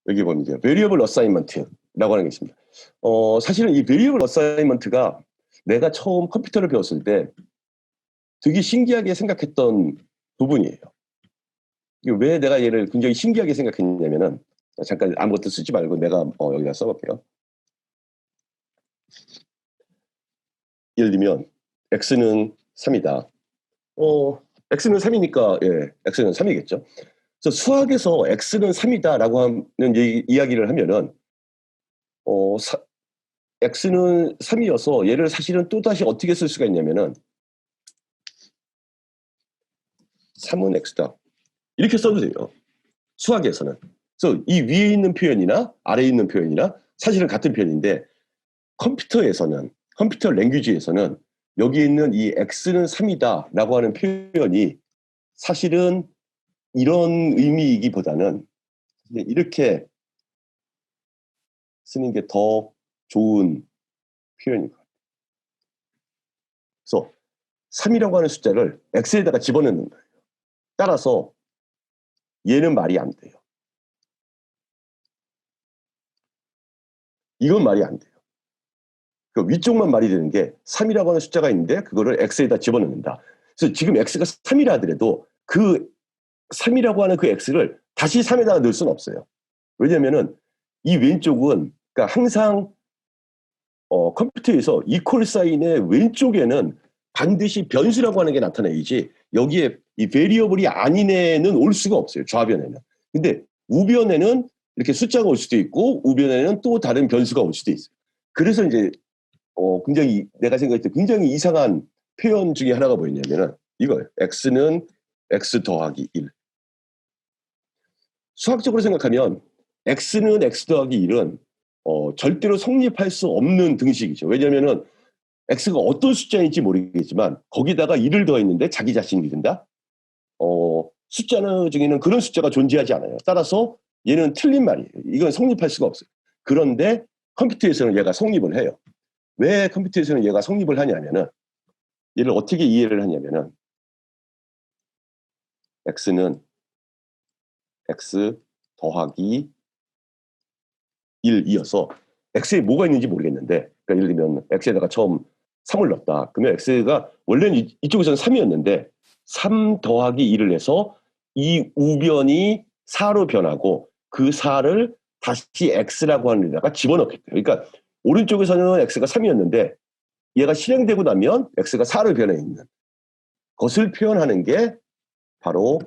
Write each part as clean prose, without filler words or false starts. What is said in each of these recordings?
여기 보면 이제 variable assignment라고 하는 게 있습니다. 사실은 이 variable assignment가 내가 처음 컴퓨터를 배웠을 때 되게 신기하게 생각했던 부분이에요. 왜 내가 얘를 굉장히 신기하게 생각했냐면은, 잠깐 아무것도 쓰지 말고 내가 여기다 써볼게요. 예를 들면 x는 3이다. x는 3이니까 예, x는 3이겠죠. 그래서 수학에서 x는 3이다라고 하는 이야기를 하면은 x는 3이어서 얘를 사실은 또다시 어떻게 쓸 수가 있냐면은 3은 x다. 이렇게 써도 돼요. 수학에서는. 그래서 이 위에 있는 표현이나 아래에 있는 표현이나 사실은 같은 표현인데 컴퓨터에서는, 컴퓨터 랭귀지에서는 여기 있는 이 x는 3이다 라고 하는 표현이 사실은 이런 의미이기보다는 이렇게 쓰는 게 더 좋은 표현인 것 같아요. 그래서 3이라고 하는 숫자를 x에다가 집어넣는 거예요. 따라서 얘는 말이 안 돼요. 이건 말이 안 돼요. 그 위쪽만 말이 되는 게 3이라고 하는 숫자가 있는데 그거를 x에다 집어넣는다. 그래서 지금 x가 3이라 하더라도 그 3이라고 하는 그 x를 다시 3에다가 넣을 수는 없어요. 왜냐면은 이 왼쪽은 그러니까 항상 컴퓨터에서 이퀄 사인의 왼쪽에는 반드시 변수라고 하는 게 나타나야지 여기에 이 베리어블이 아닌 애는 올 수가 없어요. 좌변에는. 근데 우변에는 이렇게 숫자가 올 수도 있고 우변에는 또 다른 변수가 올 수도 있어요. 그래서 이제 굉장히 내가 생각할 때 굉장히 이상한 표현 중에 하나가 뭐였냐면은 이거예요. x는 x 더하기 1. 수학적으로 생각하면 x는 x 더하기 1은 절대로 성립할 수 없는 등식이죠. 왜냐면은 x가 어떤 숫자인지 모르겠지만 거기다가 1을 더했는데 자기 자신이 된다? 숫자 중에는 그런 숫자가 존재하지 않아요. 따라서 얘는 틀린 말이에요. 이건 성립할 수가 없어요. 그런데 컴퓨터에서는 얘가 성립을 해요. 왜 컴퓨터에서는 얘가 성립을 하냐면은 얘를 어떻게 이해를 하냐면은 x는 x 더하기 1이어서 x에 뭐가 있는지 모르겠는데 그러니까 예를 들면 x에다가 처음 3을 넣었다. 그러면 x가 원래는 이쪽에서는 3이었는데 3 더하기 1을 해서 이 우변이 4로 변하고 그 4를 다시 x라고 하는 데다가 집어넣겠대요. 그러니까 오른쪽에서는 x가 3이었는데 얘가 실행되고 나면 x가 4로 변해 있는 것을 표현하는 게 바로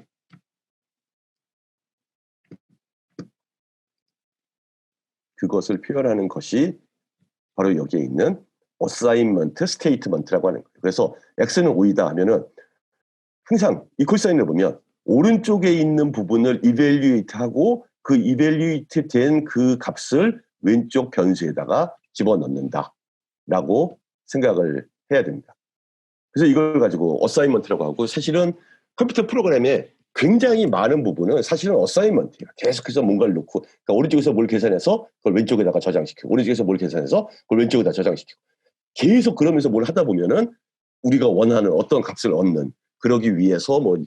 그것을 표현하는 것이 바로 여기에 있는 어사인먼트 스테이트먼트라고 하는 거예요. 그래서 x는 5이다 하면은 항상 이퀄 사인을 보면 오른쪽에 있는 부분을 이벨리에이트하고 그 이벨리에이트 된 그 값을 왼쪽 변수에다가 집어넣는다라고 생각을 해야 됩니다. 그래서 이걸 가지고 어사인먼트라고 하고 사실은 컴퓨터 프로그램에 굉장히 많은 부분은 사실은 어사인먼트예요. 계속해서 뭔가를 놓고 그러니까 오른쪽에서 뭘 계산해서 그걸 왼쪽에다가 저장시키고 오른쪽에서 뭘 계산해서 그걸 왼쪽에다 저장시키고 계속 그러면서 뭘 하다 보면은 우리가 원하는 어떤 값을 얻는 그러기 위해서 뭐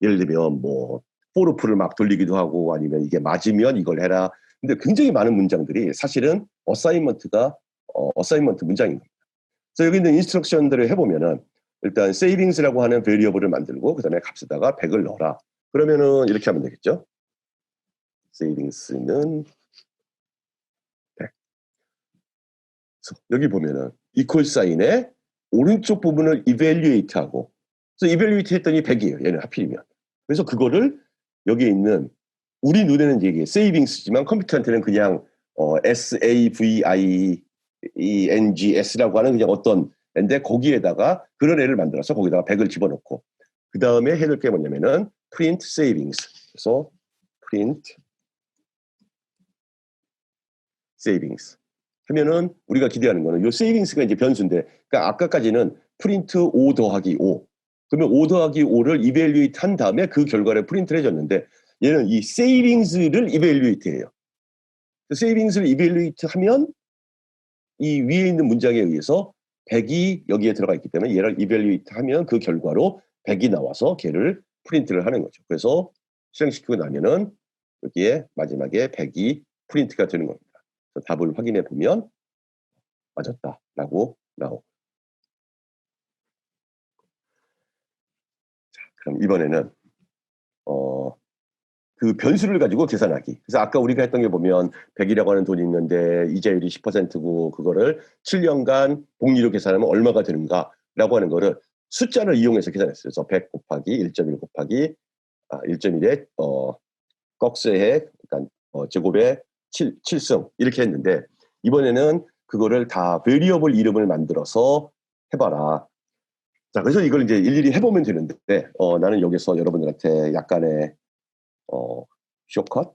예를 들면 뭐 포르프를 막 돌리기도 하고 아니면 이게 맞으면 이걸 해라. 근데 굉장히 많은 문장들이 사실은 어사인먼트가 어사인먼트 문장입니다. 그래서 여기 있는 인스트럭션들을 해보면은 일단 savings라고 하는 베리어블을 만들고 그 다음에 값에다가 100을 넣어라. 그러면은 이렇게 하면 되겠죠. savings는 100. 그래서 여기 보면은 equal 사인의 오른쪽 부분을 evaluate하고 그래서 evaluate 했더니 100이에요. 얘는 하필이면. 그래서 그거를 여기에 있는 우리 눈에는 이게 savings지만 컴퓨터한테는 그냥 savings라고 하는 그냥 어떤 애인데 거기에다가 그런 애를 만들어서 거기다가 100을 집어넣고 그 다음에 해줄 게 뭐냐면은 print savings. 그래서 print savings 하면은 우리가 기대하는 거는 이 savings가 이제 변수인데 그러니까 아까까지는 print 5 더하기 5 그러면 5 더하기 5를 evaluate 한 다음에 그 결과를 프린트를 해줬는데 얘는 이 savings를 evaluate 해요. savings를 evaluate 하면 이 위에 있는 문장에 의해서 100이 여기에 들어가 있기 때문에 얘를 evaluate 하면 그 결과로 100이 나와서 걔를 프린트를 하는 거죠. 그래서 실행시키고 나면은 여기에 마지막에 100이 프린트가 되는 겁니다. 그래서 답을 확인해 보면 맞았다라고 나오고. 그럼 이번에는 그 변수를 가지고 계산하기. 그래서 아까 우리가 했던 게 보면 100이라고 하는 돈이 있는데 이자율이 10%고 그거를 7년간 복리로 계산하면 얼마가 되는가라고 하는 거를 숫자를 이용해서 계산했어요. 그래서 100 곱하기 1.1 곱하기 1.1의 꺽쇠의 그러니까 제곱의 7승 이렇게 했는데 이번에는 그거를 다 베리어블 이름을 만들어서 해봐라. 자, 그래서 이걸 이제 일일이 해보면 되는데 나는 여기서 여러분들한테 약간의 쇼컷?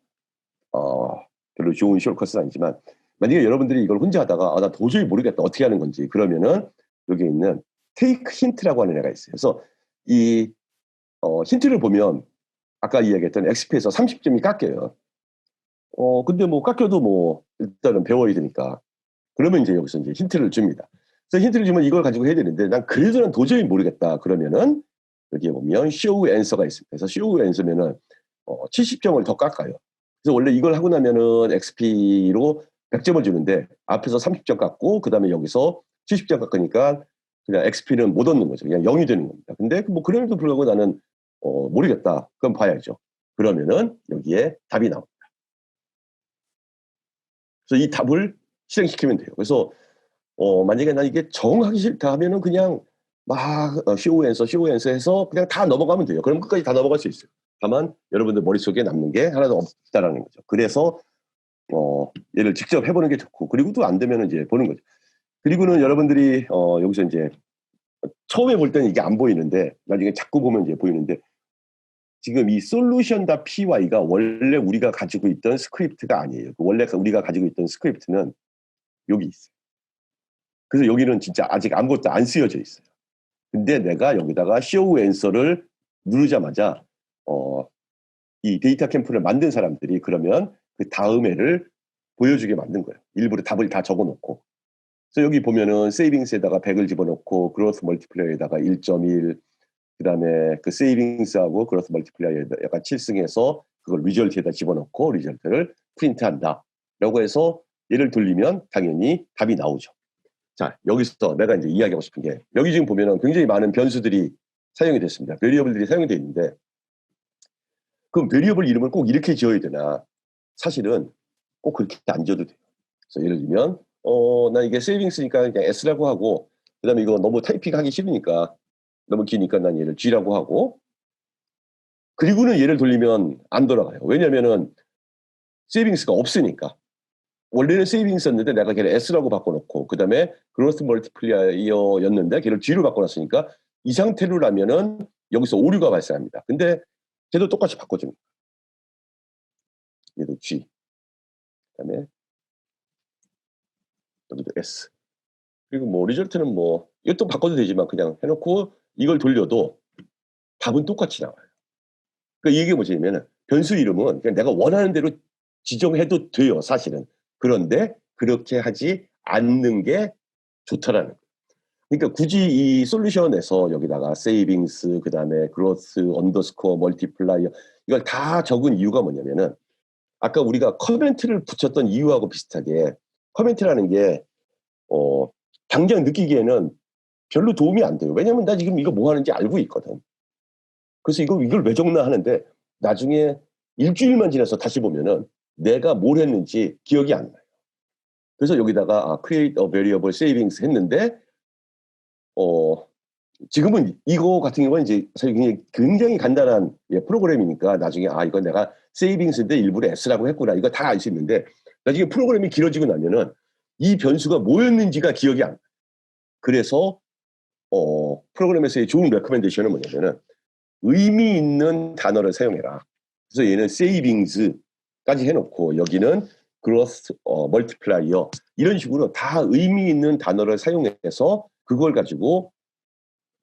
별로 좋은 쇼컷은 아니지만 만약에 여러분들이 이걸 혼자 하다가 나 도저히 모르겠다 어떻게 하는 건지 그러면은 여기 있는 테이크 힌트라고 하는 애가 있어요. 그래서 이 힌트를 보면 아까 이야기했던 XP에서 30점이 깎여요. 근데 뭐 깎여도 뭐 일단은 배워야 되니까 그러면 이제 여기서 이제 힌트를 줍니다. 그래서 힌트를 주면 이걸 가지고 해야 되는데 난 그래도 난 도저히 모르겠다 그러면은 여기에 보면 show answer가 있습니다. 그래서 show answer면은 70점을 더 깎아요. 그래서 원래 이걸 하고 나면은 XP로 100점을 주는데 앞에서 30점 깎고 그 다음에 여기서 70점 깎으니까 그냥 XP는 못 얻는 거죠. 그냥 0이 되는 겁니다. 근데 뭐 그럼에도 불구하고 나는 모르겠다. 그럼 봐야죠. 그러면은 여기에 답이 나옵니다. 그래서 이 답을 실행시키면 돼요. 그래서 만약에 난 이게 정하기 싫다 하면은 그냥 막 쇼 앤서 해서 그냥 다 넘어가면 돼요. 그럼 끝까지 다 넘어갈 수 있어요. 다만 여러분들 머릿속에 남는 게 하나도 없다라는 거죠. 그래서 얘를 직접 해보는 게 좋고 그리고 또 안 되면 이제 보는 거죠. 그리고는 여러분들이 여기서 이제 처음에 볼 때는 이게 안 보이는데 나중에 자꾸 보면 이제 보이는데 지금 이 solution.py가 원래 우리가 가지고 있던 스크립트가 아니에요. 원래 우리가 가지고 있던 스크립트는 여기 있어요. 그래서 여기는 진짜 아직 아무것도 안 쓰여져 있어요. 근데 내가 여기다가 show answer를 누르자마자 이 데이터 캠프를 만든 사람들이 그러면 그 다음 해를 보여주게 만든 거예요. 일부러 답을 다 적어놓고. 그래서 여기 보면은 세이빙스에다가 100을 집어넣고 그로스 멀티플라이어에다가 1.1 그다음에 그 세이빙스하고 그로스 멀티플라이어 약간 7승해서 그걸 리절트에다 집어넣고 리절트를 프린트한다. 라고 해서 얘를 돌리면 당연히 답이 나오죠. 자, 여기서 내가 이제 이야기하고 싶은 게 여기 지금 보면은 굉장히 많은 변수들이 사용이 됐습니다. 베리어블들이 사용이 되어 있는데 그럼 베리어블 이름을 꼭 이렇게 지어야 되나? 사실은 꼭 그렇게 안 지어도 돼요. 그래서 예를 들면 나 이게 세이빙스니까 그냥 S라고 하고 그다음에 이거 너무 타이핑하기 싫으니까 너무 기니까 난 얘를 G라고 하고 그리고는 얘를 돌리면 안 돌아가요. 왜냐면은 세이빙스가 없으니까. 원래는 세이빙스였는데 내가 걔를 S라고 바꿔놓고 그 다음에 그로스 멀티플라이어였는데 걔를 G로 바꿔놨으니까 이 상태로라면은 여기서 오류가 발생합니다. 근데 걔도 똑같이 바꿔줍니다. 얘도 G. 그 다음에 여기도 S. 그리고 뭐 리절트는 뭐 이것도 바꿔도 되지만 그냥 해놓고 이걸 돌려도 답은 똑같이 나와요. 그러니까 이게 뭐냐면은 변수 이름은 그냥 내가 원하는 대로 지정해도 돼요, 사실은. 그런데 그렇게 하지 않는 게 좋다라는 거예요. 그러니까 굳이 이 솔루션에서 여기다가 세이빙스, 그 다음에 그로스, 언더스코어, 멀티플라이어 이걸 다 적은 이유가 뭐냐면은 아까 우리가 커멘트를 붙였던 이유하고 비슷하게 커멘트라는 게 당장 느끼기에는 별로 도움이 안 돼요. 왜냐면 나 지금 이거 뭐 하는지 알고 있거든. 그래서 이걸 왜 적나 하는데 나중에 일주일만 지나서 다시 보면은 내가 뭘 했는지 기억이 안 나요. 그래서 여기다가 create a variable savings 했는데 지금은 이거 같은 경우는 이제 사실 굉장히 간단한 프로그램이니까 나중에 이건 내가 세이빙스인데 일부러 S라고 했구나 이거 다 알 수 있는데 나중에 프로그램이 길어지고 나면은 이 변수가 뭐였는지가 기억이 안 나요. 그래서 프로그램에서의 좋은 레커멘데이션은 뭐냐면은 의미 있는 단어를 사용해라. 그래서 얘는 세이빙스까지 해놓고 여기는 그로스 멀티플라이어 이런 식으로 다 의미 있는 단어를 사용해서 그걸 가지고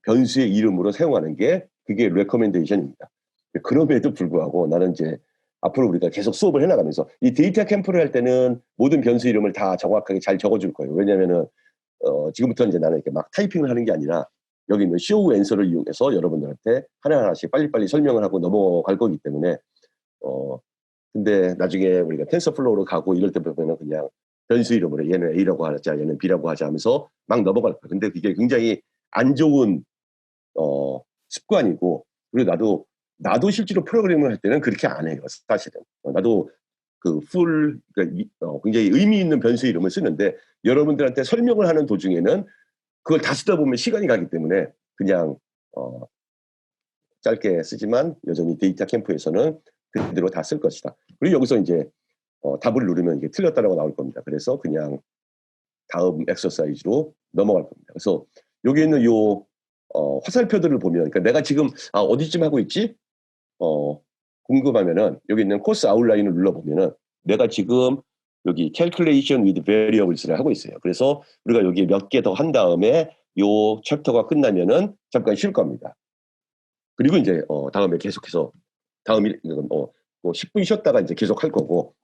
변수의 이름으로 사용하는 게 그게 레커멘데이션입니다. 그럼에도 불구하고 나는 이제 앞으로 우리가 계속 수업을 해나가면서 이 데이터 캠프를 할 때는 모든 변수 이름을 다 정확하게 잘 적어줄 거예요. 왜냐면은 지금부터 이제 나는 이렇게 막 타이핑을 하는 게 아니라 여기 있는 쇼 앤서를 이용해서 여러분들한테 하나하나씩 빨리빨리 설명을 하고 넘어갈 거기 때문에 근데 나중에 우리가 텐서플로우로 가고 이럴 때 보면은 그냥 변수 이름으로 얘는 A라고 하자, 얘는 B라고 하자 하면서 막 넘어갈 거야. 근데 그게 굉장히 안 좋은 습관이고, 그리고 나도 실제로 프로그래밍을 할 때는 그렇게 안 해요. 사실은. 나도 굉장히 의미 있는 변수 이름을 쓰는데, 여러분들한테 설명을 하는 도중에는 그걸 다 쓰다 보면 시간이 가기 때문에 그냥 짧게 쓰지만 여전히 데이터 캠프에서는 그대로 다 쓸 것이다. 그리고 여기서 이제 답을 누르면 이게 틀렸다라고 나올 겁니다. 그래서 그냥 다음 엑서사이즈로 넘어갈 겁니다. 그래서 여기 있는 요 화살표들을 보면, 그러니까 내가 지금 어디쯤 하고 있지? 궁금하면은 여기 있는 코스 아웃라인을 눌러보면은 내가 지금 여기 calculation with variables를 하고 있어요. 그래서 우리가 여기 몇 개 더 한 다음에 요 챕터가 끝나면은 잠깐 쉴 겁니다. 그리고 이제 다음에 계속해서 다음 10분 쉬었다가 이제 계속 할 거고,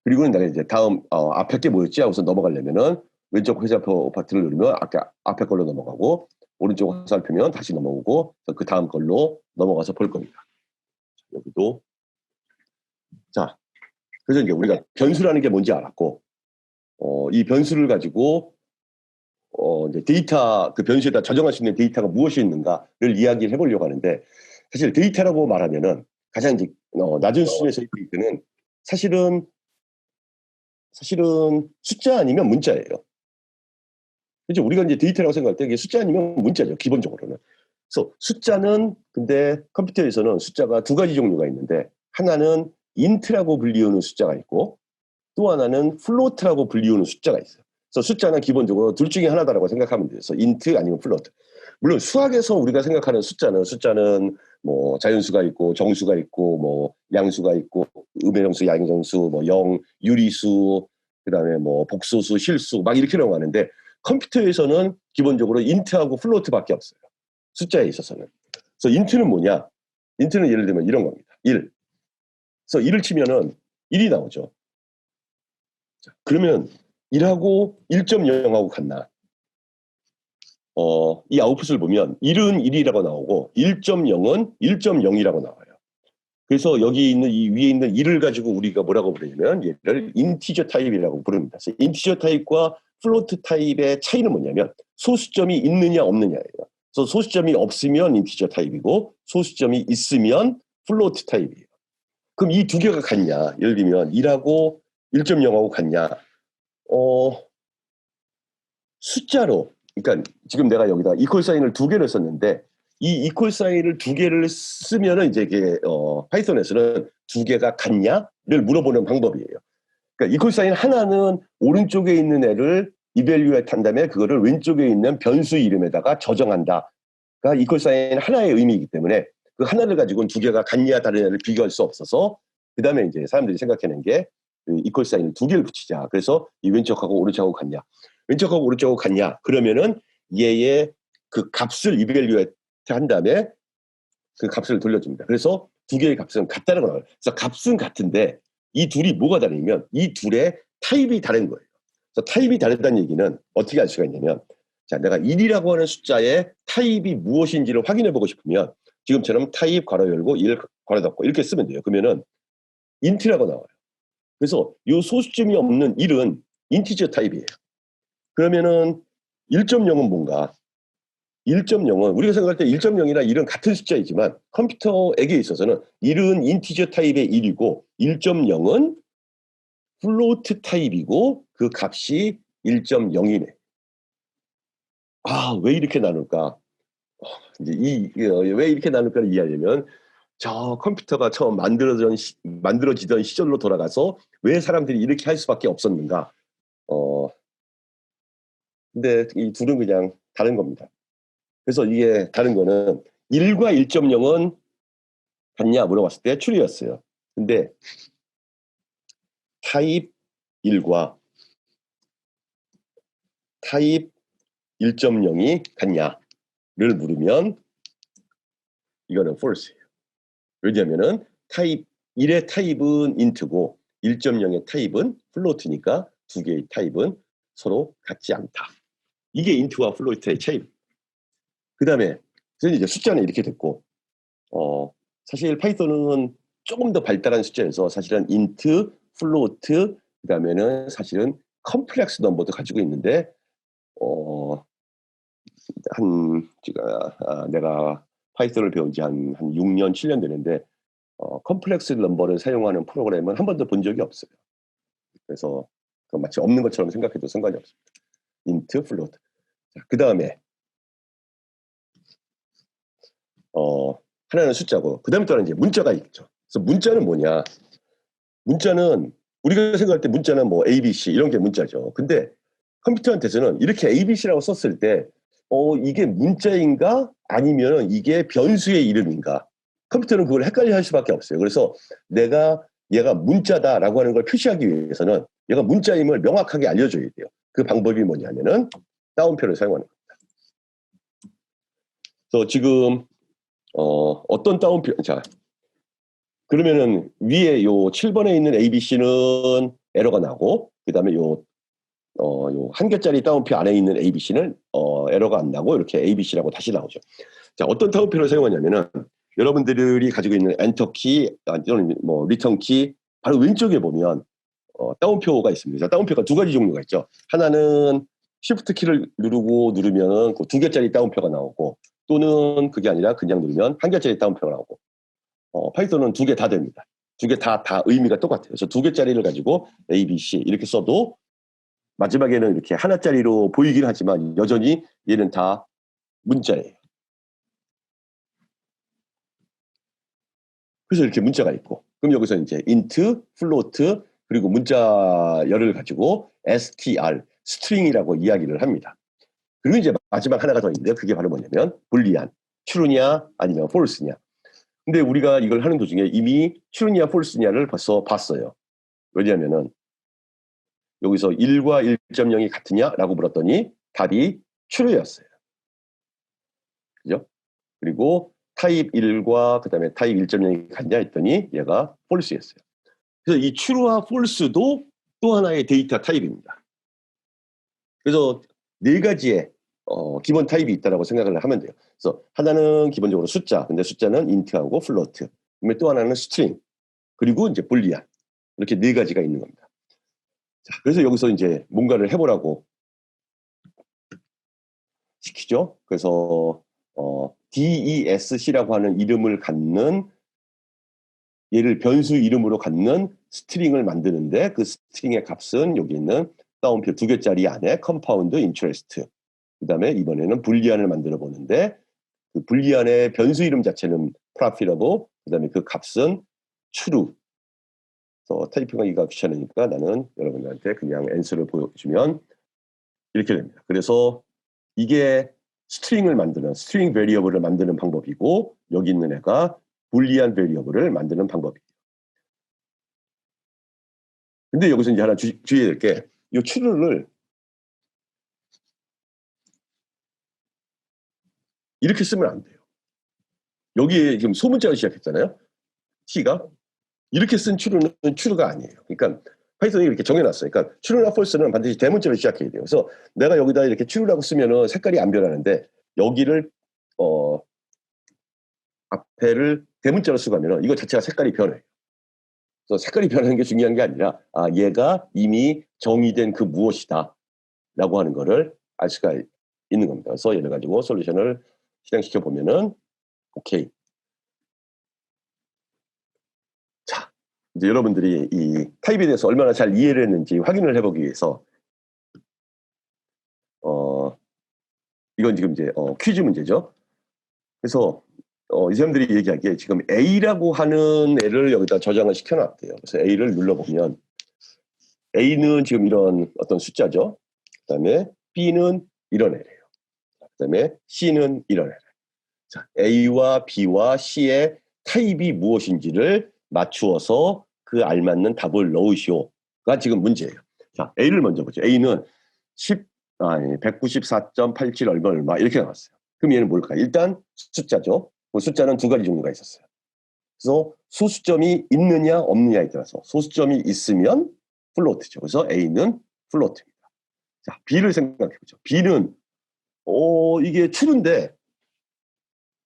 그리고는 내가 이제 다음 앞에 게 뭐였지 하고서 넘어가려면은 왼쪽 화살표 버튼을 누르면 앞에 걸로 넘어가고, 오른쪽 화살표면 다시 넘어오고, 그 다음 걸로 넘어가서 볼 겁니다. 여기도. 자, 그래서 이제 우리가 변수라는 게 뭔지 알았고, 이 변수를 가지고 이제 데이터, 그 변수에다 저장할 수 있는 데이터가 무엇이 있는가를 이야기를 해보려고 하는데, 사실 데이터라고 말하면은 가장 이제 낮은 수준에서의 데이터는 사실은 숫자 아니면 문자예요. 그죠? 우리가 이제 데이터라고 생각할 때 이게 숫자 아니면 문자죠, 기본적으로는. 그래서 숫자는, 근데 컴퓨터에서는 숫자가 두 가지 종류가 있는데, 하나는 인트라고 불리우는 숫자가 있고, 또 하나는 플로트라고 불리우는 숫자가 있어요. 그래서 숫자는 기본적으로 둘 중에 하나다라고 생각하면 돼요. 그래서 인트 아니면 플로트. 물론 수학에서 우리가 생각하는 숫자는 뭐 자연수가 있고 정수가 있고 뭐 양수가 있고 음의 정수, 양의 정수, 뭐 영, 유리수, 그다음에 뭐 복소수, 실수 막 이렇게 넘어가는데, 컴퓨터에서는 기본적으로 인트하고 플로트밖에 없어요. 숫자에 있어서는. 그래서 인트는 뭐냐? 인트는 예를 들면 이런 겁니다. 1. 그래서 1을 치면은 1이 나오죠. 그러면 1하고 1.0하고 같나? 이 아웃풋을 보면 1은 1이라고 나오고 1.0은 1.0이라고 나와요. 그래서 여기 있는 이 위에 있는 1을 가지고 우리가 뭐라고 부르냐면 얘를 인티저 타입이라고 부릅니다. 그래서 인티저 타입과 플로트 타입의 차이는 뭐냐면 소수점이 있느냐 없느냐예요. 그래서 소수점이 없으면 인티저 타입이고 소수점이 있으면 플로트 타입이에요. 그럼 이 두 개가 같냐? 예를 들면 1하고 1.0하고 같냐? 숫자로, 그러니까 지금 내가 여기다 이퀄 사인을 두 개를 썼는데, 이 이퀄 사인을 두 개를 쓰면은 이제 이게 파이썬에서는 두 개가 같냐를 물어보는 방법이에요. 그러니까 이퀄 사인 하나는 오른쪽에 있는 애를 이밸류에이트 한 다음에 그거를 왼쪽에 있는 변수 이름에다가 저장한다가 이퀄 사인 하나의 의미이기 때문에, 그 하나를 가지고는 두 개가 같냐 다르냐를 비교할 수 없어서, 그 다음에 이제 사람들이 생각해낸 게 이퀄 사인을 두 개를 붙이자. 그래서 이 왼쪽하고 오른쪽하고 같냐, 왼쪽하고 오른쪽하고 같냐, 그러면은 얘의 그 값을 이밸류에이트 한 다음에 그 값을 돌려줍니다. 그래서 두 개의 값은 같다는 거예요. 그래서 값은 같은데 이 둘이 뭐가 다르냐면 이 둘의 타입이 다른 거예요. 그래서 타입이 다르다는 얘기는 어떻게 알 수가 있냐면, 자, 내가 1이라고 하는 숫자의 타입이 무엇인지를 확인해 보고 싶으면 지금처럼 타입 괄호 열고 1 괄호 닫고 이렇게 쓰면 돼요. 그러면은 인트라고 나와요. 그래서 이 소수점이 없는 1은 인티저 타입이에요. 그러면은 1.0은 뭔가? 1.0은 우리가 생각할 때 1.0이나 1은 같은 숫자이지만 컴퓨터에게 있어서는 1은 인티저 타입의 1이고 1.0은 플로트 타입이고 그 값이 1.0이네. 왜 이렇게 나눌까? 이제 왜 이렇게 나눌까를 이해하려면 저 컴퓨터가 처음 만들어지던 시절로 돌아가서 왜 사람들이 이렇게 할 수밖에 없었는가? 근데 이 둘은 그냥 다른 겁니다. 그래서 이게 다른 거는 1과 1.0은 같냐 물어봤을 때 true였어요. 근데 타입 1과 타입 1.0이 같냐를 물으면 이거는 false예요. 왜냐하면은 타입 1의 타입은 int고 1.0의 타입은 float니까 두 개의 타입은 서로 같지 않다. 이게 int와 float의 차이. 그 다음에 이제 숫자는 이렇게 됐고, 사실 파이썬은 조금 더 발달한 숫자에서 사실은 인트, 플로트, 그다음에는 사실은 컴플렉스 넘버도 가지고 있는데 어, 내가 파이썬을 배운 지 한 6년, 7년 되는데 컴플렉스 넘버를 사용하는 프로그램은 한 번도 본 적이 없어요. 그래서 마치 없는 것처럼 생각해도 상관이 없습니다. 인트, 플로트. 그 다음에 하나는 숫자고 그 다음에 또 하나 이제 문자가 있죠. 그래서 문자는 뭐냐? 문자는 우리가 생각할 때 문자는 뭐 A, B, C 이런 게 문자죠. 근데 컴퓨터한테서는 이렇게 A, B, C라고 썼을 때 이게 문자인가 아니면 이게 변수의 이름인가? 컴퓨터는 그걸 헷갈려 할 수밖에 없어요. 그래서 얘가 문자다라고 하는 걸 표시하기 위해서는 얘가 문자임을 명확하게 알려줘야 돼요. 그 방법이 뭐냐면은 따옴표를 사용하는 겁니다. 그래서 지금 어떤 따옴표, 자, 그러면은 위에 요 7번에 있는 ABC는 에러가 나고, 그 다음에 요 한 개짜리 따옴표 안에 있는 ABC는 에러가 안 나고, 이렇게 ABC라고 다시 나오죠. 자, 어떤 따옴표를 사용하냐면은, 여러분들이 가지고 있는 엔터키, 또는 뭐 리턴키, 바로 왼쪽에 보면, 따옴표가 있습니다. 따옴표가 두 가지 종류가 있죠. 하나는 Shift 키를 누르면은 그 두 개짜리 따옴표가 나오고, 또는 그게 아니라 그냥 누르면 한 개짜리 따옴표가 나오고, 파이썬은 두 개 다 됩니다. 두 개 다 의미가 똑같아요. 그래서 두 개짜리를 가지고 A, B, C 이렇게 써도 마지막에는 이렇게 하나짜리로 보이긴 하지만 여전히 얘는 다 문자예요. 그래서 이렇게 문자가 있고, 그럼 여기서 이제 int, float, 그리고 문자열을 가지고 str, string이라고 이야기를 합니다. 그리고 이제 마지막 하나가 더 있는데요. 그게 바로 뭐냐면 불리안, true냐 아니면 false냐. 근데 우리가 이걸 하는 도중에 이미 true냐 false냐를 벌써 봤어요. 왜냐하면은 여기서 1과 1.0이 같으냐라고 물었더니 답이 true였어요. 그죠? 그리고 타입 1과 그다음에 타입 1.0이 같냐 했더니 얘가 false였어요. 그래서 이 true와 false도 또 하나의 데이터 타입입니다. 그래서 네 가지의 기본 타입이 있다라고 생각을 하면 돼요. 그래서 하나는 기본적으로 숫자, 근데 숫자는 int하고 float, 그다음에 또 하나는 string, 그리고 이제 boolean, 이렇게 네 가지가 있는 겁니다. 자, 그래서 여기서 이제 뭔가를 해보라고 시키죠. 그래서 DESC라고 하는 이름을 갖는, 얘를 변수 이름으로 갖는 스트링을 만드는데, 그 스트링의 값은 여기 있는 따옴표 두 개짜리 안에 컴파운드 인트레스트, 그 다음에 이번에는 불리안을 만들어 보는데, 그 불리안의 변수 이름 자체는 profitable, 그 다음에 그 값은 true. 그래서 타이핑하기가 귀찮으니까 나는 여러분들한테 그냥 answer를 보여주면 이렇게 됩니다. 그래서 이게 스트링을 만드는, 스트링 베리어블을 만드는 방법이고, 여기 있는 애가 불리안 베리어블을 만드는 방법이에요. 근데 여기서 이제 하나 주의해야 될 게, 이 true를 이렇게 쓰면 안 돼요. 여기에 지금 소문자로 시작했잖아요. T가. 이렇게 쓴 true가 아니에요. 그러니까 파이썬이 이렇게 정해놨어요. 그러니까 true나 false는 반드시 대문자로 시작해야 돼요. 그래서 내가 여기다 이렇게 true라고 쓰면은 색깔이 안 변하는데, 여기를 앞에를 대문자로 쓰고 하면은 이거 자체가 색깔이 변해요. 그래서 색깔이 변하는 게 중요한 게 아니라, 얘가 이미 정의된 그 무엇이다 라고 하는 거를 알 수가 있는 겁니다. 그래서 얘를 가지고 솔루션을 실행시켜 보면은 오케이. 자, 이제 여러분들이 이 타입에 대해서 얼마나 잘 이해를 했는지 확인을 해보기 위해서 이건 지금 이제 퀴즈 문제죠. 그래서 이 사람들이 얘기하기에 지금 A라고 하는 애를 여기다 저장을 시켜놨대요. 그래서 A를 눌러보면 A는 지금 이런 어떤 숫자죠. 그 다음에 B는 이런 애래요. 그 다음에 C는 이런 애래요. 자, A와 B와 C의 타입이 무엇인지를 맞추어서 그 알맞는 답을 넣으시오가 지금 문제예요. 자, A를 먼저 보죠. A는 194.87 얼마 이렇게 나왔어요. 그럼 얘는 뭘까요? 일단 숫자죠. 그 숫자는 두 가지 종류가 있었어요. 그래서 소수점이 있느냐 없느냐에 따라서 소수점이 있으면 플로트죠. 그래서 A는 플로트입니다. 자, B를 생각해보죠. B는 이게 true인데,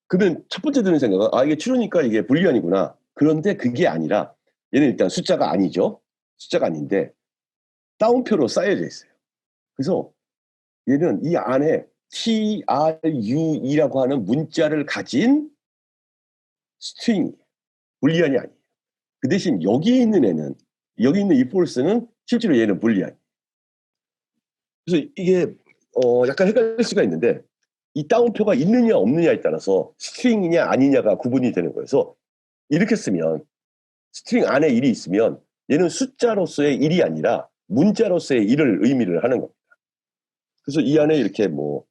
그러면 첫 번째 드는 생각은 이게 true니까 이게 불리안이구나. 그런데 그게 아니라 얘는 일단 숫자가 아니죠. 숫자가 아닌데 따옴표로 쌓여져 있어요. 그래서 얘는 이 안에 true라고 하는 문자를 가진 스트링, 불리언이 아니에요. 그 대신 여기 있는 애는, 여기 있는 이 false는 실제로 얘는 불리언. 그래서 이게 약간 헷갈릴 수가 있는데 이 따옴표가 있느냐 없느냐에 따라서 스트링이냐 아니냐가 구분이 되는 거예요. 그래서 이렇게 쓰면 스트링 안에 1이 있으면 얘는 숫자로서의 1이 아니라 문자로서의 1을 의미를 하는 겁니다. 그래서 이 안에 이렇게 뭐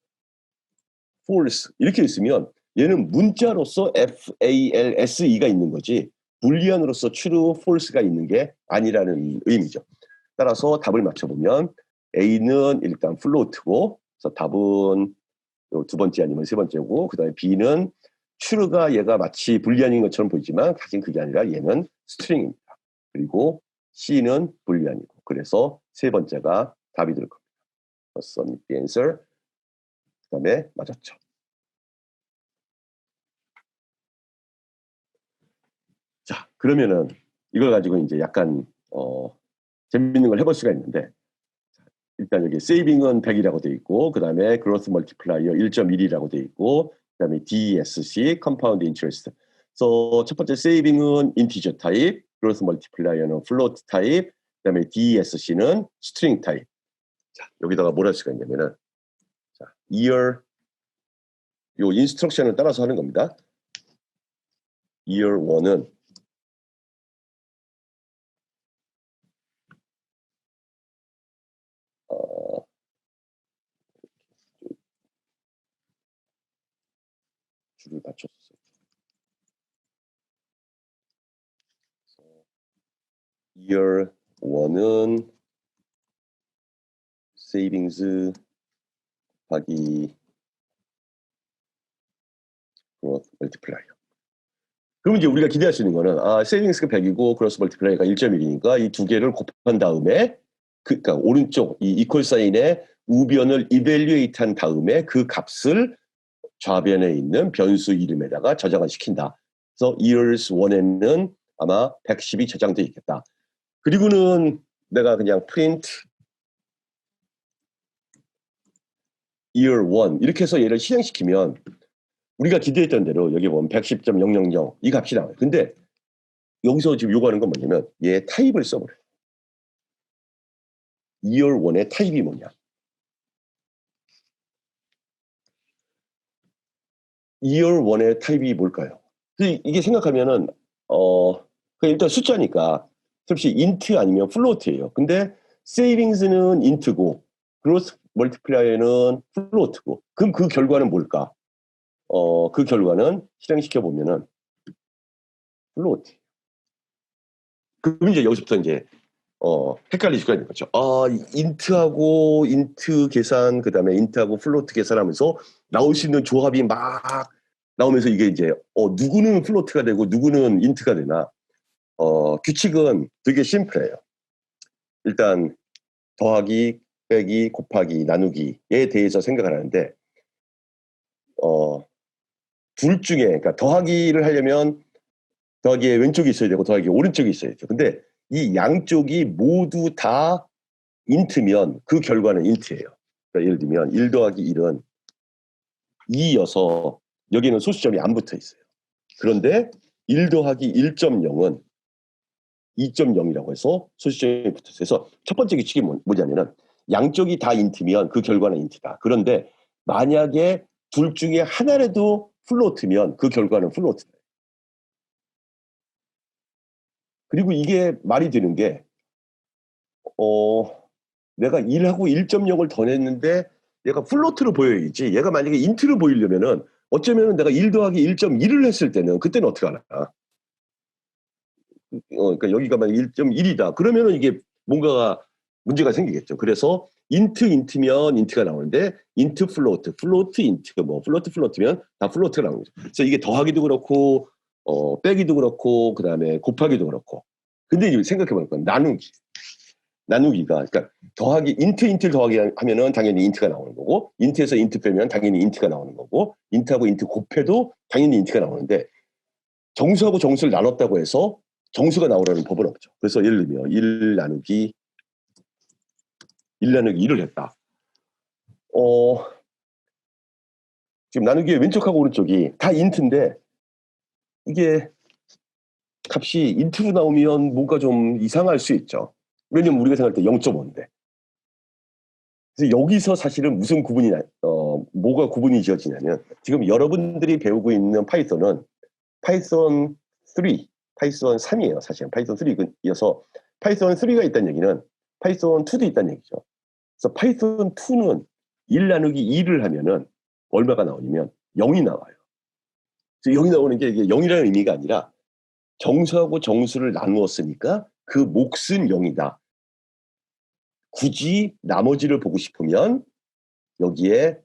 false 이렇게 있으면 얘는 문자로서 false가 있는 거지 불리언으로서 true, false가 있는 게 아니라는 의미죠. 따라서 답을 맞춰보면 A는 일단 float고 그래서 답은 두 번째 아니면 세 번째고 그 다음에 B는 true가 얘가 마치 불리언인 것처럼 보이지만 사실 그게 아니라 얘는 스트링입니다. 그리고 C는 불리언이고 그래서 세 번째가 답이 될 겁니다. Submit the answer. 그 다음에 맞았죠. 자, 그러면은 이걸 가지고 이제 약간 재밌는 걸 해볼 수가 있는데 일단 여기 세이빙은 100이라고 돼 있고 그 다음에 그로스 멀티플라이어 1.1이라고 돼 있고 그 다음에 DSC 컴파운드 인트레스트. 그래서 첫 번째 세이빙은 인티저 타입, 그로스 멀티플라이어는 플로트 타입, 그 다음에 DSC는 스트링 타입. 자, 여기다가 뭘 할 수가 있냐면은 자, year 요 인스트럭션을 따라서 하는 겁니다. year 1은 줄을 맞췄어요. year 1은 세이빙스 곱하기 그로스 멀티플라이어. 그럼 이제 우리가 기대할 수 있는 거는 세이빙스가 100이고 그로스 멀티플라이어가 1.1이니까 이 두 개를 곱한 다음에 그러니까 오른쪽 이 이퀄 사인의 우변을 이벨리에이트 한 다음에 그 값을 좌변에 있는 변수 이름에다가 저장을 시킨다. 그래서 years 1에는 아마 110이 저장되어 있겠다. 그리고는 내가 그냥 print year 1 이렇게 해서 얘를 실행시키면 우리가 기대했던 대로 여기 보면 110.000 이 값이 나와요. 근데 여기서 지금 요구하는 건 뭐냐면 얘 타입을 써버려요. year 1의 타입이 뭐냐. year 1의 타입이 뭘까요? 이게 생각하면은 일단 숫자니까 혹시 int 아니면 float예요. 근데 savings는 int고 gross multiplier는 float고 그럼 그 결과는 뭘까? 그 결과는 실행시켜 보면은 float. 그럼 이제 여기서부터 이제 헷갈릴 수가 있는 거죠. int하고 int 계산 그다음에 int하고 float 계산하면서 나올 수 있는 조합이 막 나오면서 이게 이제 누구는 플로트가 되고 누구는 인트가 되나 규칙은 되게 심플해요. 일단 더하기, 빼기, 곱하기, 나누기에 대해서 생각을 하는데 둘 중에 그러니까 더하기를 하려면 더하기의 왼쪽이 있어야 되고 더하기 오른쪽이 있어야죠. 근데 이 양쪽이 모두 다 인트면 그 결과는 인트예요. 그러니까 예를 들면 1 더하기 1은 2여서 여기는 소수점이 안 붙어 있어요. 그런데 1 더하기 1.0은 2.0이라고 해서 소수점이 붙어 있어요. 그래서 첫 번째 규칙이 뭐냐면은 양쪽이 다 인트면 그 결과는 인트다. 그런데 만약에 둘 중에 하나라도 플로트면 그 결과는 플로트다. 그리고 이게 말이 되는 게 내가 1하고 1.0을 더 냈는데 얘가 플로트로 보여야지. 얘가 만약에 인트로 보이려면은 어쩌면은 내가 1 더하기 1.1을 했을 때는 그때는 어떻게 하나? 그러니까 여기가 만약 1.1이다. 그러면은 이게 뭔가가 문제가 생기겠죠. 그래서 인트면 인트가 나오는데 인트 플로트 인트 뭐 플로트면 다 플로트가 나오는 거죠. 그래서 이게 더하기도 그렇고 빼기도 그렇고 그다음에 곱하기도 그렇고. 근데 이제 생각해 보니까 나누기가 그러니까 더하기 인트를 더하기 하면은 당연히 인트가 나오는 거고 인트에서 인트 빼면 당연히 인트가 나오는 거고 인트하고 인트 곱해도 당연히 인트가 나오는데 정수하고 정수를 나눴다고 해서 정수가 나오라는 법은 없죠. 그래서 예를 들면 1 나누기 2를 했다. 지금 나누기의 왼쪽하고 오른쪽이 다 인트인데 이게 값이 인트로 나오면 뭔가 좀 이상할 수 있죠. 왜냐면 우리가 생각할 때 0.5인데. 그래서 여기서 사실은 무슨 구분이 뭐가 구분이 지어지냐면 지금 여러분들이 배우고 있는 파이썬은 파이썬 3, 파이썬 3이에요. 사실은 파이썬 3이어서 파이썬 3가 있다는 얘기는 파이썬 2도 있다는 얘기죠. 그래서 파이썬 2는 1 나누기 2를 하면은 얼마가 나오냐면 0이 나와요. 그래서 0이 나오는 게 이게 0이라는 의미가 아니라 정수하고 정수를 나누었으니까 그 몫은 0이다. 굳이 나머지를 보고 싶으면 여기에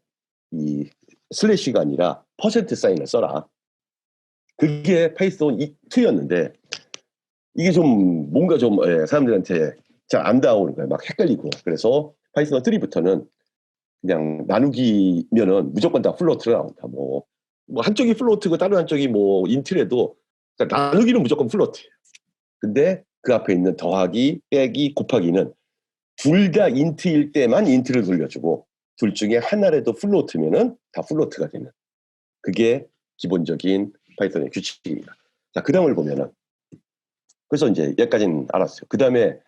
이 슬래시가 아니라 퍼센트 사인을 써라. 그게 파이썬 2였는데 이게 좀 뭔가 좀 사람들한테 잘 안 닿아오는 거예요. 막 헷갈리고. 그래서 파이썬 3부터는 그냥 나누기면은 무조건 다 플로트가 나온다. 뭐 한쪽이 플로트고 다른 한쪽이 뭐 인트래도 나누기는 무조건 플로트예요. 근데 그 앞에 있는 더하기, 빼기, 곱하기는 둘 다 인트일 때만 인트를 돌려주고 둘 중에 하나라도 플로트면은 다 플로트가 되는 그게 기본적인 파이썬의 규칙입니다. 자, 그 다음을 보면은 그래서 이제 여기까지는 알았어요. 그 다음에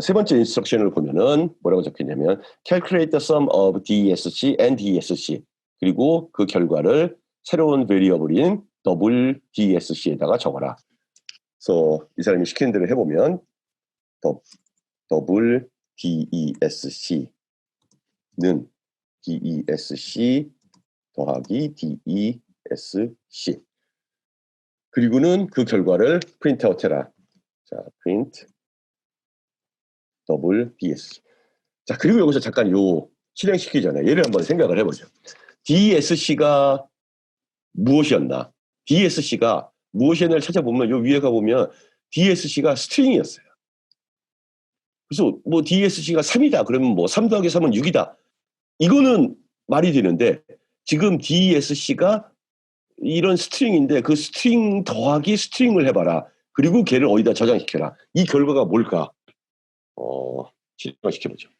세 번째 인스트럭션을 보면은 뭐라고 적혀있냐면 calculate the sum of DESC and DESC 그리고 그 결과를 새로운 베리어블인 더블 DESC에다가 적어라. 그래서 이 사람이 시키는 대로 해보면 더블 DESC는 DESC 더하기 DESC 그리고는 그 결과를 프린트 아웃 해라. 자, 프린트 더블 DESC. 자, 그리고 여기서 잠깐 요 실행시키기 전에 얘를 한번 생각을 해보죠. DESC가 무엇이었나? DESC가 무엇이었나를 찾아보면 요 위에 가보면 DESC가 스트링이었어요. 그래서 뭐 DESC가 3이다. 그러면 뭐 3 더하기 3은 6이다. 이거는 말이 되는데 지금 DESC가 이런 스트링인데 그 스트링 더하기 스트링을 해봐라. 그리고 걔를 어디다 저장시켜라. 이 결과가 뭘까? 실행시켜보죠.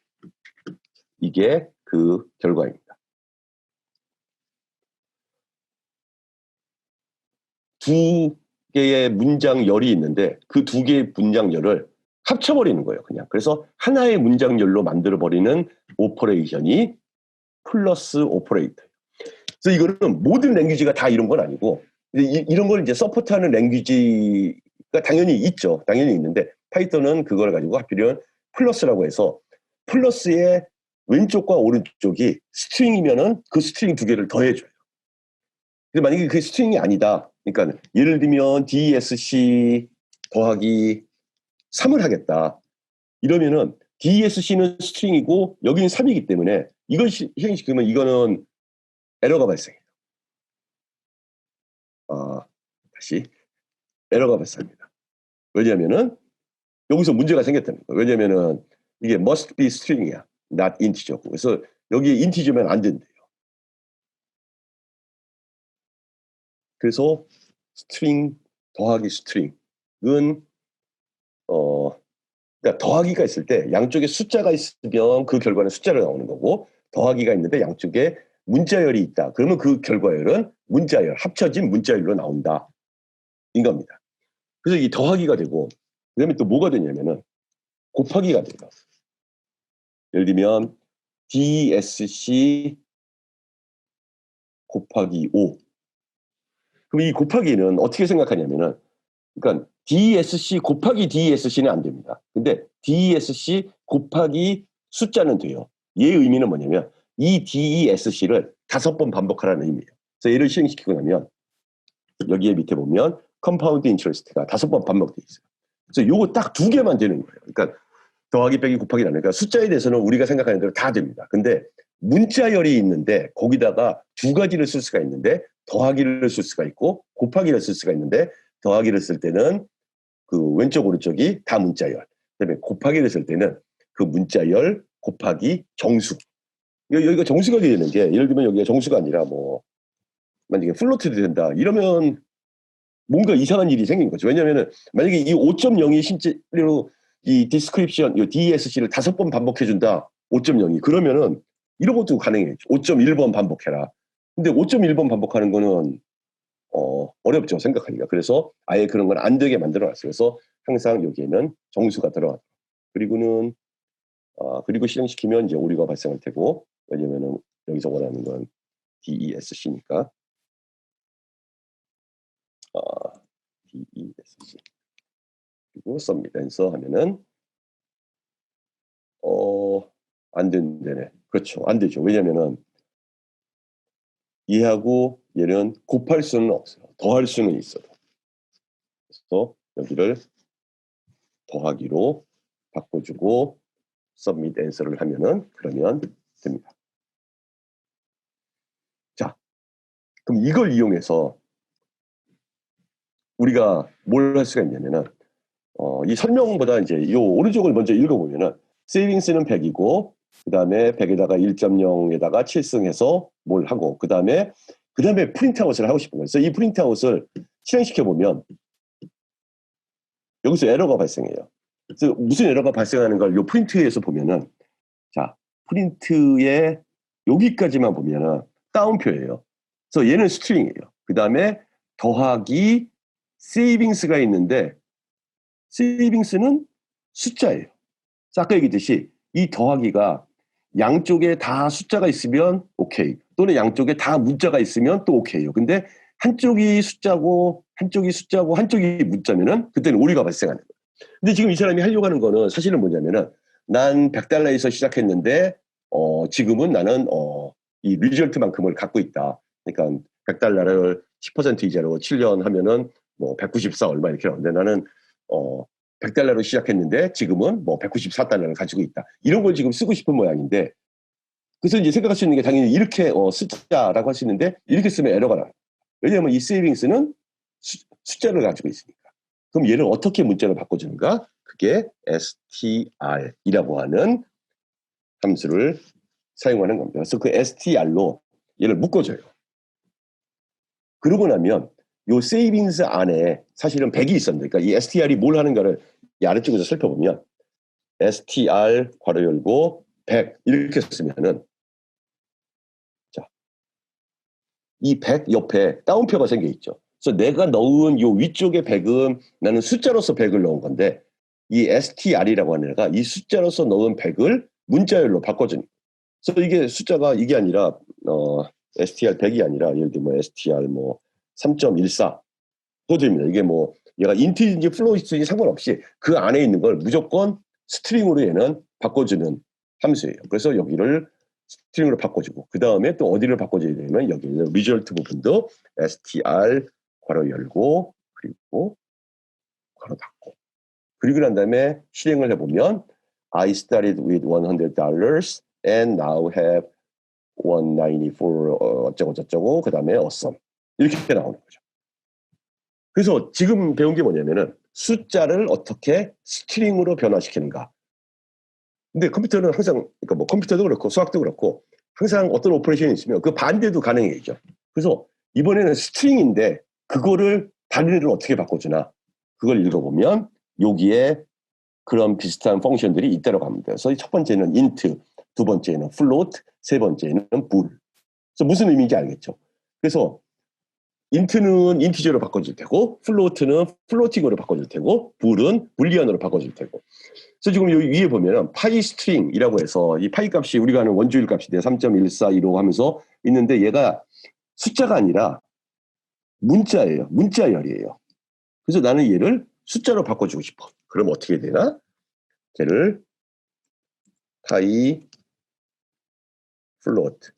이게 그 결과입니다. 두 개의 문장열이 있는데 그 두 개의 문장열을 합쳐버리는 거예요. 그냥. 그래서 하나의 문장열로 만들어버리는 오퍼레이션이 플러스 오퍼레이터. 그래서 이거는 모든 랭귀지가 다 이런 건 아니고 이런 걸 이제 서포트하는 랭귀지가 당연히 있죠. 당연히 있는데 파이썬은 그걸 가지고 하필이면 플러스라고 해서 플러스의 왼쪽과 오른쪽이 스트링이면은 그 스트링 두 개를 더해줘요. 근데 만약에 그게 스트링이 아니다. 그러니까 예를 들면 DESC 더하기 3을 하겠다. 이러면은 DESC는 스트링이고 여기는 3이기 때문에 이걸 실행시키면 이거는 에러가 발생해요. 다시 에러가 발생합니다. 왜냐하면은 여기서 문제가 생겼다는 거예요. 왜냐하면은 이게 must be string이야. not integer고. 그래서 여기에 인티저면 안 된대요. 그래서 스트링 더하기 스트링은 그러니까 더하기가 있을 때 양쪽에 숫자가 있으면 그 결과는 숫자로 나오는 거고 더하기가 있는데 양쪽에 문자열이 있다. 그러면 그 결과열은 문자열, 합쳐진 문자열로 나온다. 인 겁니다. 그래서 이 더하기가 되고 그다음에 또 뭐가 되냐면은 곱하기가 돼요. 예를 들면 DSC 곱하기 5. 그럼 이 곱하기는 어떻게 생각하냐면은 그러니까 DSC 곱하기 DSC는 안 됩니다. 근데 DSC 곱하기 숫자는 돼요. 얘의 의미는 뭐냐면 이 DESC를 5번 반복하라는 의미예요. 그래서 얘를 실행시키고 나면 여기에 밑에 보면 컴파운드 인트레스트가 5번 반복돼 있어요. 그래서 요거 딱 2개만 되는 거예요. 그러니까 더하기 빼기 곱하기 나누니까 숫자에 대해서는 우리가 생각하는 대로 다 됩니다. 근데 문자열이 있는데 거기다가 2가지를 쓸 수가 있는데 더하기를 쓸 수가 있고 곱하기를 쓸 수가 있는데 더하기를 쓸 때는 그 왼쪽 오른쪽이 다 문자열. 그다음에 곱하기를 쓸 때는 그 문자열 곱하기 정수. 여기가 정수가 되는 게 예를 들면 여기가 정수가 아니라 뭐 만약에 플로트도 된다. 이러면 뭔가 이상한 일이 생긴 거죠. 왜냐하면 만약에 이 5.0이 실제로 이 디스크립션, 이 DESC를 5번 반복해준다. 5.0이. 그러면은 이런 것도 가능해요. 5.1번 반복해라. 근데 5.1번 반복하는 거는 어렵죠. 생각하기가. 그래서 아예 그런 건 안 되게 만들어놨어요. 그래서 항상 여기에는 정수가 들어가요. 그리고는 그리고 실행시키면 이제 오류가 발생할 테고, 왜냐면은 여기서 원하는 건 DESC니까. DESC. 그리고 submit answer 하면은 안 된다네. 그렇죠. 안 되죠. 왜냐면은 얘하고 얘는 곱할 수는 없어요. 더할 수는 있어도. 그래서 여기를 더하기로 바꿔주고 submit answer를 하면은 그러면 됩니다. 자, 그럼 이걸 이용해서 우리가 뭘 할 수가 있냐면은 이 설명보다 이제 이 오른쪽을 먼저 읽어보면은 세이빙스는 100이고 그 다음에 100에다가 1.0에다가 7승해서 뭘 하고 그 다음에 프린트아웃을 하고 싶은 거예요. 그래서 이 프린트아웃을 실행시켜보면 여기서 에러가 발생해요. 그래서 무슨 에러가 발생하는 걸 이 프린트에서 보면은 자, 프린트에 여기까지만 보면은 따옴표예요. 그래서 얘는 스트링이에요. 그 다음에 더하기 세이빙스가 있는데 세이빙스는 숫자예요. 아까 얘기했듯이 이 더하기가 양쪽에 다 숫자가 있으면 오케이. 또는 양쪽에 다 문자가 있으면 또 오케이요. 근데 한쪽이 숫자고 한쪽이 문자면은 그때는 오류가 발생하는 거예요. 근데 지금 이 사람이 하려고 하는 거는 사실은 뭐냐면은 난 100달러에서 시작했는데 지금은 나는 이 리절트만큼을 갖고 있다. 그러니까 100달러를 10% 이자로 7년 하면은 뭐 194 얼마 이렇게 나오는데 나는 100달러로 시작했는데 지금은 뭐 194달러를 가지고 있다. 이런 걸 지금 쓰고 싶은 모양인데 그래서 이제 생각할 수 있는 게 당연히 이렇게 숫자라고 할 수 있는데 이렇게 쓰면 에러가 나요. 왜냐하면 이 세이빙스는 숫자를 가지고 있으니까. 그럼 얘를 어떻게 문자로 바꿔주는가? 그게 str이라고 하는 함수를 사용하는 겁니다. 그래서 그 str로 얘를 묶어줘요. 그러고 나면 요 세이빙스 안에 사실은 100이 있었는데 그러니까 이 str이 뭘 하는가를 이 아래쪽에서 살펴보면 str 괄호 열고 100 이렇게 쓰면은 자, 이 100 옆에 따옴표가 생겨 있죠. 그래서 내가 넣은 요 위쪽에 100은 나는 숫자로서 100을 넣은 건데 이 str이라고 하는 애가 이 숫자로서 넣은 100을 문자열로 바꿔주는. 그래서 이게 숫자가 이게 아니라 str 100이 아니라 예를 들면 뭐 str 뭐 3.14 그거입니다. 이게 뭐 얘가 인티인지 플로이트인지 상관없이 그 안에 있는 걸 무조건 스트링으로 얘는 바꿔주는 함수예요. 그래서 여기를 스트링으로 바꿔주고 그 다음에 또 어디를 바꿔줘야 되냐면 여기 있는 리절트 부분도 str 괄호 열고 그리고 괄호 닫고 그리고 난 다음에 실행을 해보면 I started with $100 and now have 194 어쩌고 저쩌고 그 다음에 awesome 이렇게 나오는 거죠. 그래서 지금 배운 게 뭐냐면은 숫자를 어떻게 스트링으로 변화시키는가. 근데 컴퓨터는 항상 그러니까 뭐 컴퓨터도 그렇고 수학도 그렇고 항상 어떤 오퍼레이션이 있으면 그 반대도 가능해지죠. 그래서 이번에는 스트링인데 그거를 단위를 어떻게 바꿔주나 그걸 읽어보면 여기에 그런 비슷한 펑션들이 있다고 합니다. 그래서 첫 번째는 int, 두 번째는 float, 세 번째는 bool. 그래서 무슨 의미인지 알겠죠. 그래서 int는 인티저로 바꿔줄 테고 float는 플로팅으로 바꿔줄 테고 bool은 불리언으로 바꿔줄 테고. 그래서 지금 여기 위에 보면은 파이 스트링이라고 해서 이 파이 값이 우리가 아는 원주일 값인데 3.1415 하면서 있는데 얘가 숫자가 아니라 문자예요. 문자열이에요. 그래서 나는 얘를 숫자로 바꿔주고 싶어. 그럼 어떻게 되나? 걔를 파이 플로트.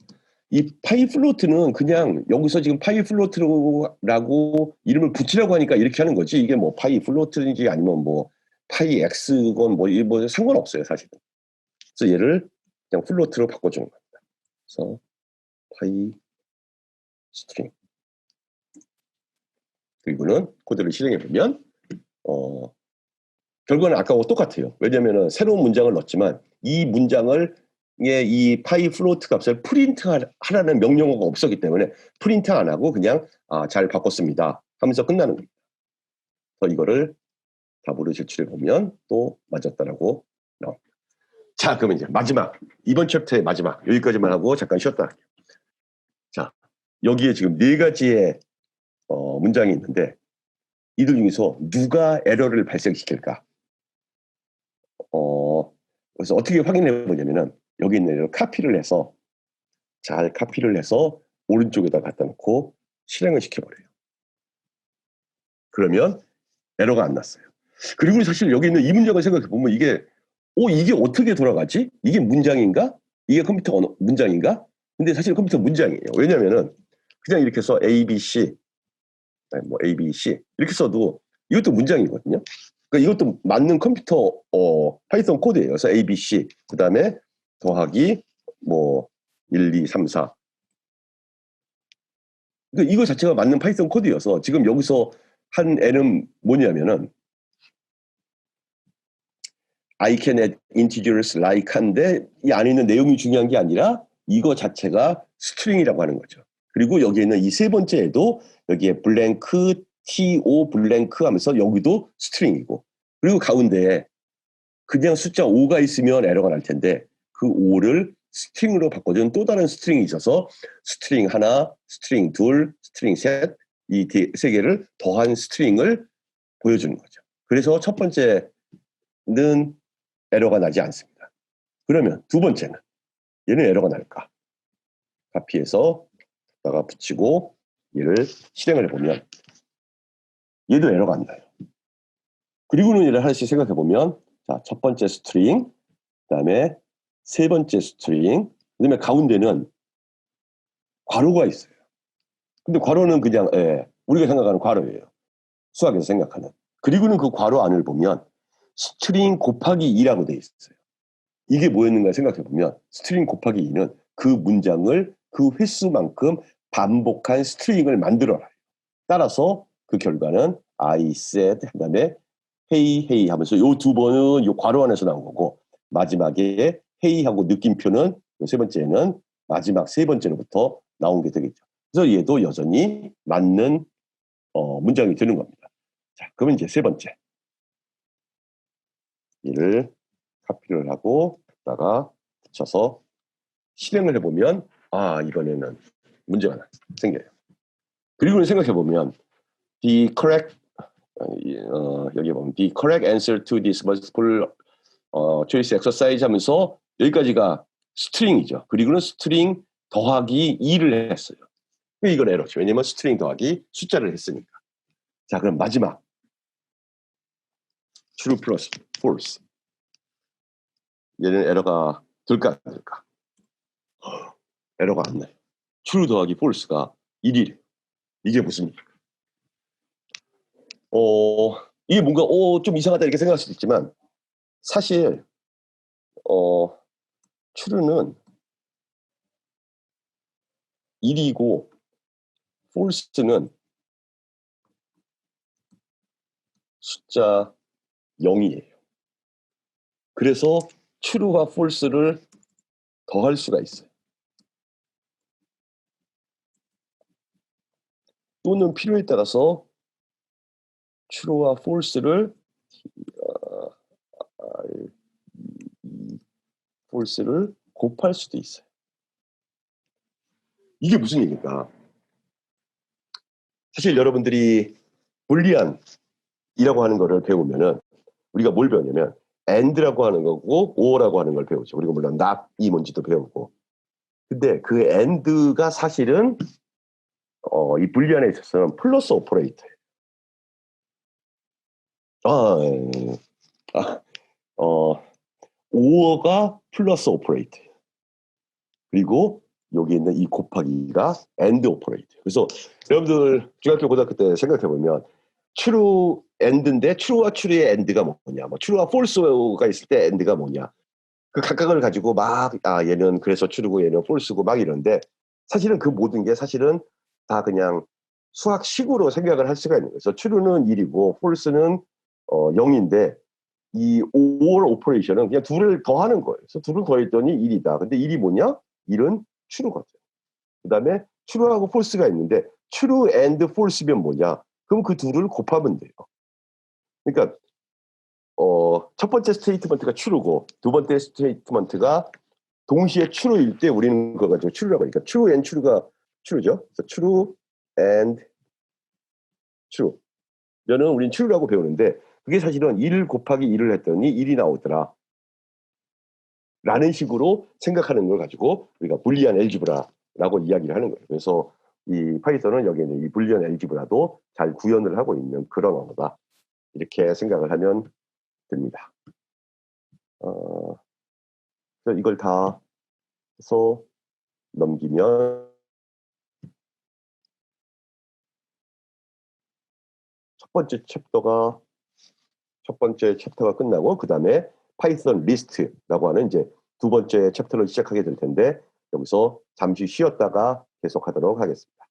이 파이 플로트는 그냥 여기서 지금 파이 플로트라고 이름을 붙이라고 하니까 이렇게 하는 거지. 이게 뭐 파이 플로트인지 아니면 뭐 파이 x건 뭐 상관없어요, 사실은. 그래서 얘를 그냥 플로트로 바꿔주는 겁니다. 그래서 파이 스트링. 그리고는 코드를 실행해 보면 결과는 아까와 똑같아요. 왜냐하면 새로운 문장을 넣었지만 이 문장을 이 파이 플로트 값을 프린트 하라는 명령어가 없었기 때문에 프린트 안 하고 그냥 잘 바꿨습니다 하면서 끝나는 겁니다. 그래서 이거를 답으로 제출해 보면 또 맞았다라고 나옵니다. 자, 그러면 이제 마지막 이번 챕터의 마지막 여기까지만 하고 잠깐 쉬었다 할게요. 자, 여기에 지금 네 가지의 문장이 있는데 이들 중에서 누가 에러를 발생시킬까? 그래서 어떻게 확인해 보냐면은 여기 있는 에러 카피를 해서 잘 카피를 해서 오른쪽에다 갖다 놓고 실행을 시켜버려요. 그러면 에러가 안 났어요. 그리고 사실 여기 있는 이 문장을 생각해 보면 이게 어떻게 돌아가지? 이게 문장인가? 이게 컴퓨터 문장인가? 근데 사실 컴퓨터 문장이에요. 왜냐면은 그냥 이렇게 해서 A, B, C, 뭐 A, B, C 이렇게 써도 이것도 문장이거든요. 그러니까 이것도 맞는 컴퓨터 파이썬 코드예요. 그래서 A, B, C 그 다음에 더하기 뭐 1, 2, 3, 4. 그러니까 이거 자체가 맞는 파이썬 코드여서 지금 여기서 한 애는 뭐냐면은 I can add integers like 한데 이 안에 있는 내용이 중요한 게 아니라 이거 자체가 스트링이라고 하는 거죠. 그리고 여기에 있는 이 세 번째에도 여기에 블랭크, to 블랭크 하면서 여기도 스트링이고 그리고 가운데에 그냥 숫자 5가 있으면 에러가 날 텐데 그 5를 스트링으로 바꿔준 또 다른 스트링이 있어서 스트링 하나, 스트링 둘, 스트링 셋, 이 세 개를 더한 스트링을 보여주는 거죠. 그래서 첫 번째는 에러가 나지 않습니다. 그러면 두 번째는 얘는 에러가 날까? 카피해서 다가 붙이고 얘를 실행을 해보면 얘도 에러가 안 나요. 그리고는 얘를 하나씩 생각해보면 자, 첫 번째 스트링, 그 다음에 세 번째 스트링, 그 다음에 가운데는 괄호가 있어요. 근데 괄호는 그냥 우리가 생각하는 괄호예요. 수학에서 생각하는. 그리고는 그 괄호 안을 보면 스트링 곱하기 2라고 돼 있어요. 이게 뭐였는가 생각해보면 스트링 곱하기 2는 그 문장을 그 횟수만큼 반복한 스트링을 만들어라. 따라서 그 결과는 I said 그 다음에 hey hey 하면서 요 두 번은 요 괄호 안에서 나온 거고 마지막에 hey하고 느낌표는 요 세 번째는 마지막 세 번째로부터 나온 게 되겠죠. 그래서 얘도 여전히 맞는 문장이 되는 겁니다. 자, 그러면 이제 세 번째 얘를 카피를 하고 갖다가 붙여서 실행을 해보면 이번에는 문제가 하나 생겨요. 그리고 생각해보면 the correct 여기 보면 the correct answer to this multiple choice exercise 하면서 여기까지가 스트링이죠. 그리고는 스트링 더하기 2를 했어요. 이건 에러죠. 왜냐면 스트링 더하기 숫자를 했으니까. 자, 그럼 마지막 true plus false. 얘는 에러가 될까 안 될까? 에러가 안 나요. true 더하기 false가 1이래요. 이게 무슨 일일까? 이게 뭔가 좀 이상하다 이렇게 생각할 수도 있지만 사실 true는 1이고 false는 숫자 0이에요. 그래서 true와 false를 더할 수가 있어요. 또는 필요에 따라서 true와 false를 false를 곱할 수도 있어요. 이게 무슨 얘기인가? 사실 여러분들이 불리안이라고 하는 거를 배우면은 우리가 뭘 배우냐면 and라고 하는 거고 or라고 하는 걸 배우죠. 우리가 물론 not이 뭔지도 배우고. 근데 그 and가 사실은 이 불리안에 있어서는 플러스 오퍼레이터예요. or가 플러스 오퍼레이터예요. 그리고 여기 있는 이 곱하기가 and 오퍼레이터. 그래서 여러분들 중학교 고등학교 때 생각해 보면 true and인데 true와 true의 and가 뭐냐, 뭐 true와 false가 있을 때 and가 뭐냐, 그 각각을 가지고 막 얘는 그래서 true고 얘는 false고 막 이런데 사실은 그 모든 게 사실은 다 그냥 수학식으로 생각을 할 수가 있는 거예요. 그래서 true는 1이고 false는 0인데 이 or 오퍼레이션은 그냥 둘을 더하는 거예요. 그래서 둘을 더했더니 1이다. 근데 1이 뭐냐? 1은 true거든. 그 다음에 true하고 false가 있는데 true and false면 뭐냐? 그럼 그 둘을 곱하면 돼요. 그러니까 첫 번째 스테이트먼트가 true고 두 번째 스테이트먼트가 동시에 true일 때 우리는 그거 가지고 true라고 하니까 true and true가 true죠. 그래서 true and true. 면은 우린 true라고 배우는데 그게 사실은 1 곱하기 1을 했더니 1이 나오더라. 라는 식으로 생각하는 걸 가지고 우리가 불리안 엘지브라라고 이야기를 하는 거예요. 그래서 이 파이썬은 여기에 이 불리안 엘지브라도 잘 구현을 하고 있는 그런 언어다. 이렇게 생각을 하면 됩니다. 그래서 이걸 다 해서 넘기면 첫 번째 챕터가 끝나고 그 다음에 파이썬 리스트라고 하는 이제 두 번째 챕터를 시작하게 될 텐데 여기서 잠시 쉬었다가 계속하도록 하겠습니다.